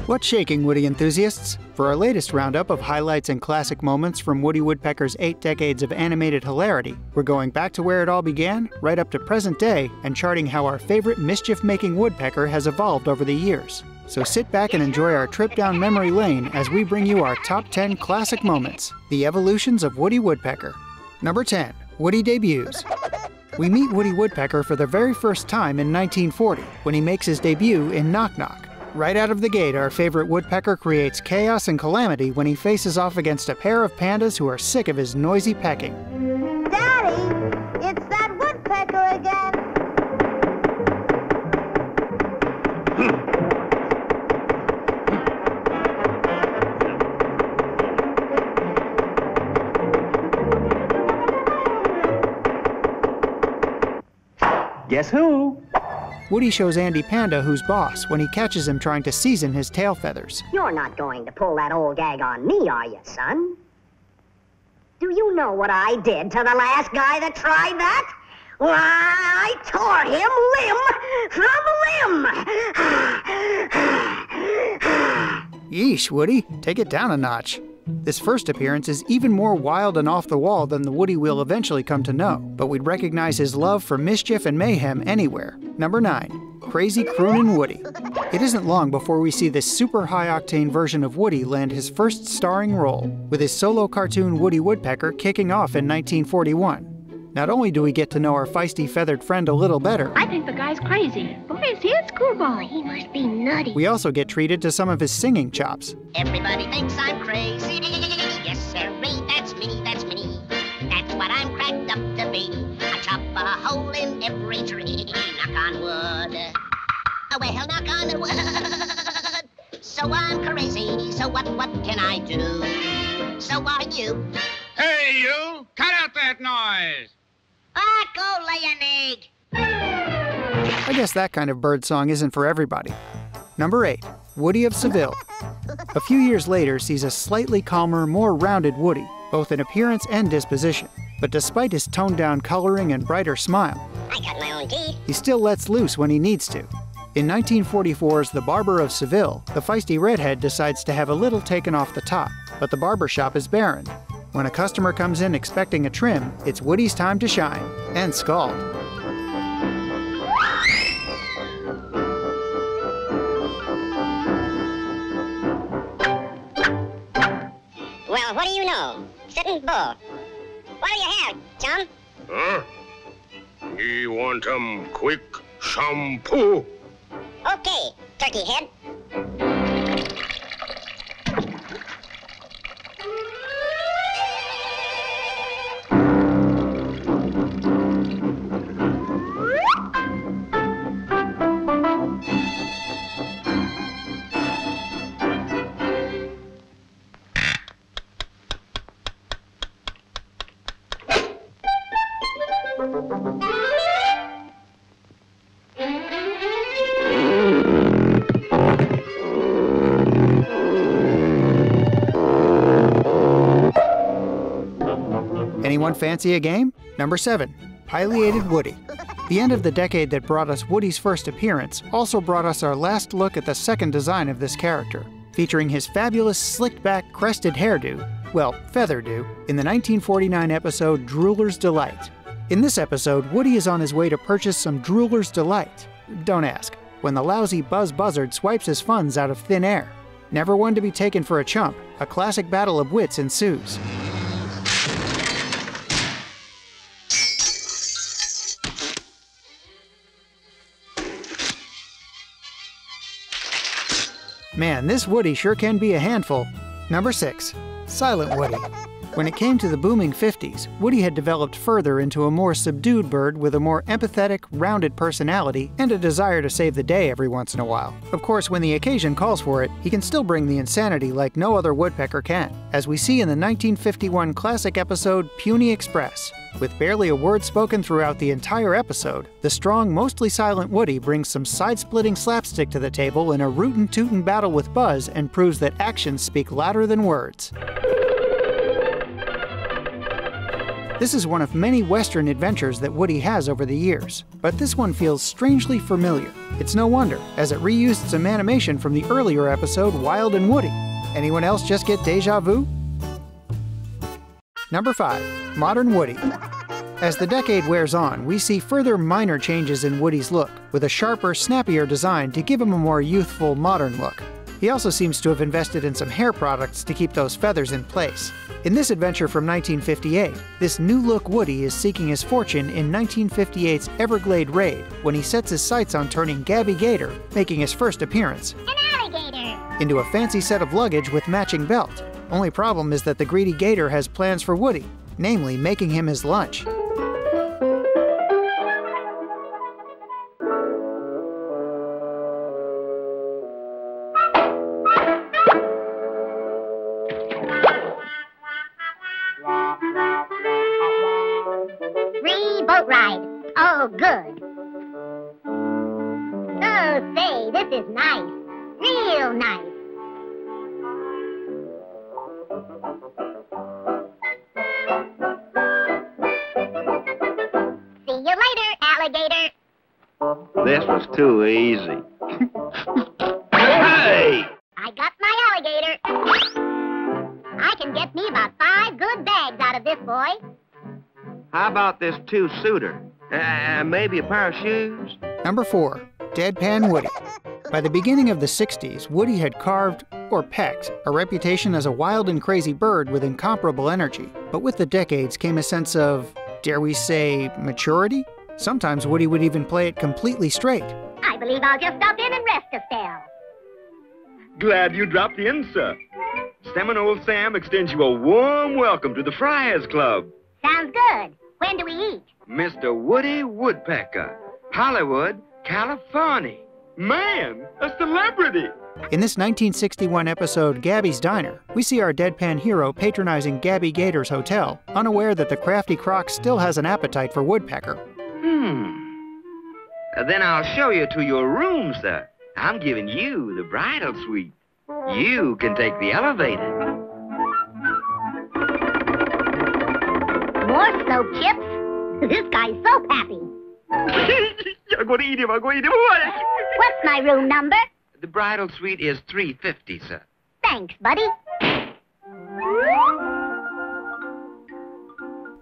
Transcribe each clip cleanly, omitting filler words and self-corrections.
What's shaking, Woody enthusiasts? For our latest roundup of highlights and classic moments from Woody Woodpecker's 8 decades of animated hilarity, we're going back to where it all began, right up to present day, and charting how our favorite mischief-making woodpecker has evolved over the years. So sit back and enjoy our trip down memory lane as we bring you our top 10 classic moments, the evolutions of Woody Woodpecker. Number 10. Woody debuts. We meet Woody Woodpecker for the very first time in 1940, when he makes his debut in Knock Knock. Right out of the gate, our favorite woodpecker creates chaos and calamity when he faces off against a pair of pandas who are sick of his noisy pecking. Daddy, it's that woodpecker again. Guess who? Woody shows Andy Panda who's boss when he catches him trying to season his tail feathers. You're not going to pull that old gag on me, are you, son? Do you know what I did to the last guy that tried that? Why, I tore him limb from limb! Yeesh, Woody, take it down a notch. This first appearance is even more wild and off the wall than the Woody we'll eventually come to know, but we'd recognize his love for mischief and mayhem anywhere. Number 9. Crazy Crooning Woody. It isn't long before we see this super high-octane version of Woody land his first starring role, with his solo cartoon Woody Woodpecker kicking off in 1941. Not only do we get to know our feisty feathered friend a little better, I think the guy's crazy. Boy, is he a screwball. He must be nutty. we also get treated to some of his singing chops. Everybody thinks I'm crazy. Yes, sirree, that's me, that's me. That's what I'm cracked up to be. I chop a hole in every tree. Knock on wood. Oh, well, knock on wood. So I'm crazy, so what can I do? So are you. Hey, you! Cut out that noise! Ah, go lay an egg. I guess that kind of bird song isn't for everybody. Number 8. Woody of Seville. A few years later sees a slightly calmer, more rounded Woody, both in appearance and disposition. But despite his toned-down coloring and brighter smile, I got my own teeth. he still lets loose when he needs to. In 1944's The Barber of Seville, the feisty redhead decides to have a little taken off the top, but the barber shop is barren. When a customer comes in expecting a trim, it's Woody's time to shine and scald. Well, what do you know? Sitting bull. What do you have, chum? Huh? You want quick shampoo? Okay, turkey head. Anyone fancy a game? Number 7. Pileated Woody. The end of the decade that brought us Woody's first appearance also brought us our last look at the second design of this character, featuring his fabulous slicked-back crested hairdo, well, featherdo, in the 1949 episode Drooler's Delight. In this episode, Woody is on his way to purchase some Drooler's Delight. Don't ask. When the lousy Buzz Buzzard swipes his funds out of thin air. Never one to be taken for a chump, a classic battle of wits ensues. Man, this Woody sure can be a handful. Number 6. Silent Woody. When it came to the booming 50s, Woody had developed further into a more subdued bird with a more empathetic, rounded personality and a desire to save the day every once in a while. Of course, when the occasion calls for it, he can still bring the insanity like no other woodpecker can, as we see in the 1951 classic episode Puny Express. With barely a word spoken throughout the entire episode, the strong, mostly silent Woody brings some side-splitting slapstick to the table in a rootin'-tootin' battle with Buzz and proves that actions speak louder than words. This is one of many Western adventures that Woody has over the years, but this one feels strangely familiar. It's no wonder, as it reused some animation from the earlier episode Wild and Woody. Anyone else just get deja vu? Number 5. Modern Woody. As the decade wears on, we see further minor changes in Woody's look, with a sharper, snappier design to give him a more youthful, modern look. He also seems to have invested in some hair products to keep those feathers in place. In this adventure from 1958, this new-look Woody is seeking his fortune in 1958's Everglade Raid, when he sets his sights on turning Gabby Gator, making his first appearance, An alligator. into a fancy set of luggage with matching belt. Only problem is that the greedy gator has plans for Woody, namely making him his lunch. Free boat ride. Oh, good. Oh, say, this is nice. Real nice. See you later, alligator. This was too easy. Hey! I got my alligator. I can get me about 5 good bags out of this boy. How about this two-suiter? Maybe a pair of shoes? Number 4. Deadpan Woody. By the beginning of the 60s, Woody had carved, or pecked, a reputation as a wild and crazy bird with incomparable energy. But with the decades came a sense of, dare we say, maturity? Sometimes Woody would even play it completely straight. I believe I'll just stop in and rest a spell. Glad you dropped in, sir. Seminole Sam extends you a warm welcome to the Friars Club. Sounds good. When do we eat? Mr. Woody Woodpecker, Hollywood, California. Man, a celebrity. In this 1961 episode, Gabby's Diner, we see our deadpan hero patronizing Gabby Gator's hotel, unaware that the crafty croc still has an appetite for Woodpecker. Then I'll show you to your room, sir. I'm giving you the bridal suite. You can take the elevator. More soap chips? This guy's so happy. I'm going to eat him. What's my room number? The bridal suite is 350, sir. Thanks, buddy.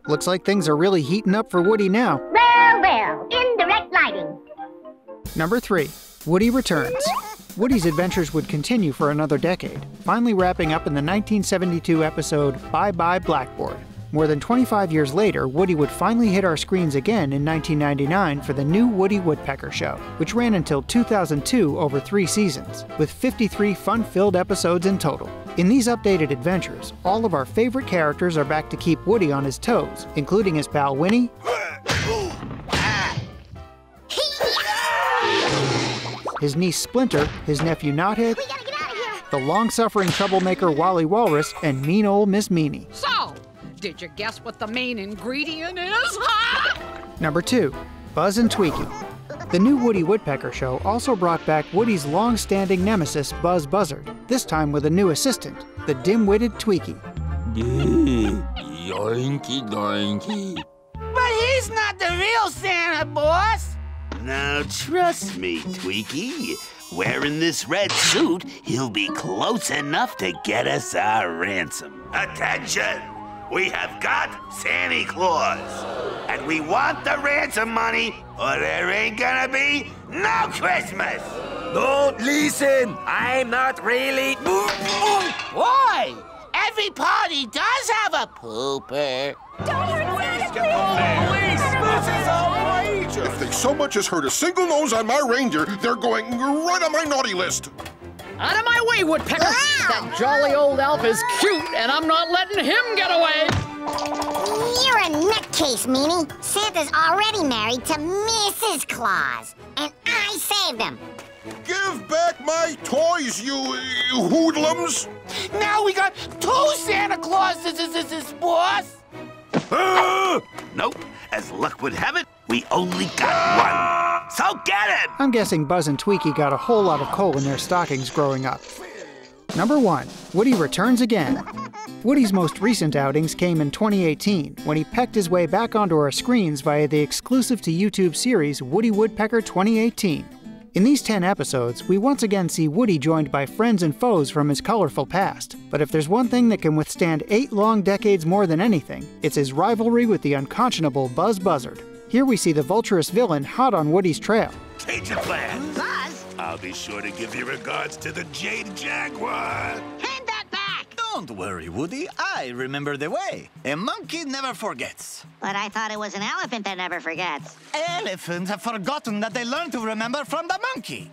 Looks like things are really heating up for Woody now. Well, indirect lighting. Number 3. Woody returns. Woody's adventures would continue for another decade, finally wrapping up in the 1972 episode Bye Bye Blackboard. More than 25 years later, Woody would finally hit our screens again in 1999 for the new Woody Woodpecker Show, which ran until 2002 over 3 seasons, with 53 fun-filled episodes in total. In these updated adventures, all of our favorite characters are back to keep Woody on his toes, including his pal Winnie, his niece Splinter, his nephew Knothead, the long-suffering troublemaker Wally Walrus, and mean old Miss Meanie. So, did you guess what the main ingredient is, huh? Number 2. Buzz and Tweaky. The new Woody Woodpecker Show also brought back Woody's long-standing nemesis Buzz Buzzard, this time with a new assistant, the dim-witted Tweaky. Yoinky doinky. But he's not the real Santa, boss. Now trust me, Tweaky. Wearing this red suit, he'll be close enough to get us our ransom. Attention! We have got Santa Claus. And we want the ransom money, or there ain't gonna be no Christmas. Don't listen. I'm not really. Why? Every party does have a pooper. Don't hurt If they so much as hurt a single nose on my reindeer, they're going right on my naughty list. Out of my way, Woodpecker! That jolly old elf is cute, and I'm not letting him get away! You're a nutcase, Meanie. Santa's already married to Mrs. Claus, and I saved him. Give back my toys, you hoodlums! Now we got 2 Santa Clauses, boss. Nope. As luck would have it, we only got 1. So get him! I'm guessing Buzz and Tweaky got a whole lot of coal in their stockings growing up. Number 1. Woody returns again. Woody's most recent outings came in 2018, when he pecked his way back onto our screens via the exclusive to YouTube series Woody Woodpecker 2018. In these 10 episodes, we once again see Woody joined by friends and foes from his colorful past. But if there's one thing that can withstand 8 long decades more than anything, it's his rivalry with the unconscionable Buzz Buzzard. Here we see the vulturous villain hot on Woody's trail. Change of plans. Buzz? I'll be sure to give your regards to the Jade Jaguar. Hand that back! Don't worry, Woody. I remember the way. A monkey never forgets. But I thought it was an elephant that never forgets. Elephants have forgotten that they learned to remember from the monkey.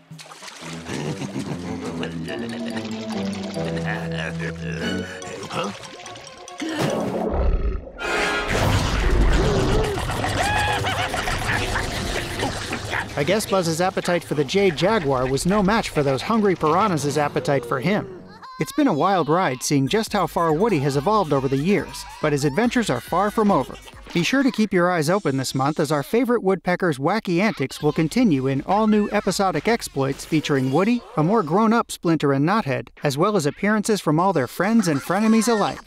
Huh? I guess Buzz's appetite for the Jade Jaguar was no match for those hungry piranhas' appetite for him. It's been a wild ride seeing just how far Woody has evolved over the years, but his adventures are far from over. Be sure to keep your eyes open this month as our favorite woodpecker's wacky antics will continue in all-new episodic exploits featuring Woody, a more grown-up Splinter and Knothead, as well as appearances from all their friends and frenemies alike.